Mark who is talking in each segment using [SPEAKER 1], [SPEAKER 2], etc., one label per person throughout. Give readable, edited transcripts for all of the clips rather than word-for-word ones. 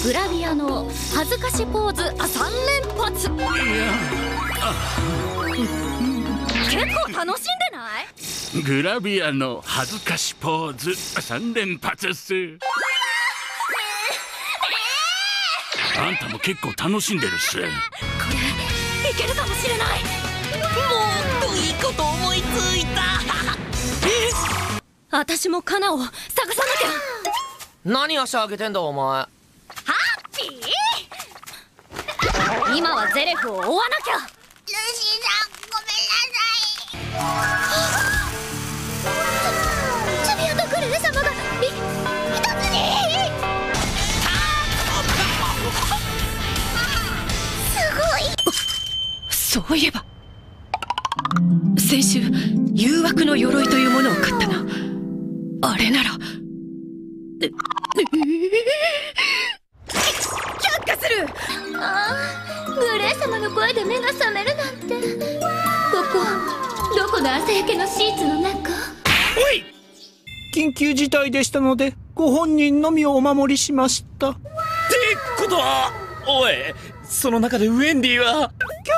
[SPEAKER 1] グラビアの恥ずかしポーズ3連発。結構楽しんでない？
[SPEAKER 2] グラビアの恥ずかしポーズ3連発っす。あんたも結構楽しんでるっす。これ
[SPEAKER 1] いけるかもしれない。
[SPEAKER 3] もっといいこと思いついた。
[SPEAKER 1] 私もカナを探さなきゃ。
[SPEAKER 3] 何足上げてんだお前。
[SPEAKER 1] ハッピー。今はゼレフを追わなきゃ。
[SPEAKER 4] ルシーさんごめんなさい。チビアとグレー様が一つに。
[SPEAKER 5] そういえば先週誘惑の鎧というものを買ったな。あれなら却下する。
[SPEAKER 4] グレー様の声で目が覚めるなんて。どこの朝焼けのシーツの中？
[SPEAKER 6] おい、緊急事態でしたのでご本人のみをお守りしました。
[SPEAKER 7] ってことは、おい、その中でウェンディは
[SPEAKER 6] キャ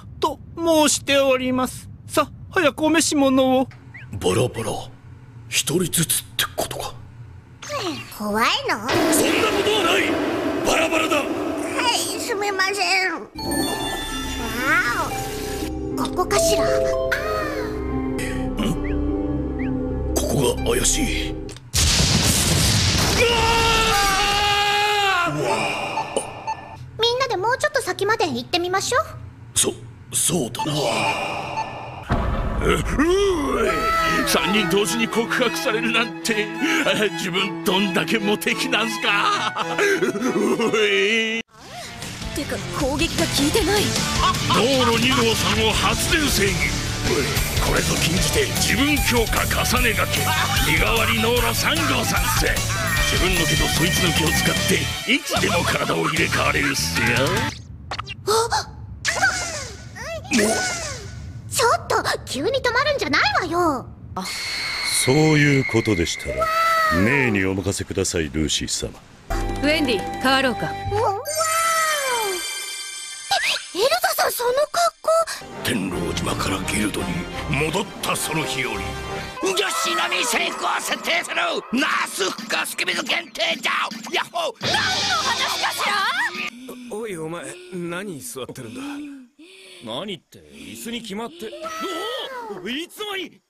[SPEAKER 6] ーと申しております。さあ早くお召し物を。
[SPEAKER 8] バラバラ一人ずつってことか。
[SPEAKER 4] 怖いの？
[SPEAKER 8] そんなことはない。バラバラだ。
[SPEAKER 4] はい、すみません。わお、ここかしら。
[SPEAKER 8] ここが怪しい。
[SPEAKER 4] みんなでもうちょっと先まで行ってみましょう。
[SPEAKER 8] そうだな。
[SPEAKER 2] 3人同時に告白されるなんて、自分どんだけモテ期なんすか。
[SPEAKER 1] てか攻撃が効いてない。
[SPEAKER 2] 道路2号さんを発電制御。これぞ禁じて自分強化重ねがけ。身代わり道路3号さんっす。自分の毛とそいつの毛を使っていつでも体を入れ替われるっすよ。
[SPEAKER 4] ちょっと急に止まるんじゃないわよ。
[SPEAKER 9] そういうことでしたらメイにお任せください。ルーシー様。
[SPEAKER 5] ウェンディ、変わろうか。
[SPEAKER 4] エルザさん、その格好。
[SPEAKER 8] 天狼島からギルドに戻ったその日より
[SPEAKER 3] 女子のみ成功を設定するナース復活スケベズ限定じゃヤッホー。何の話かしら。
[SPEAKER 7] おいお前、何座ってるんだ。何って椅子に決まって。おお、いつもに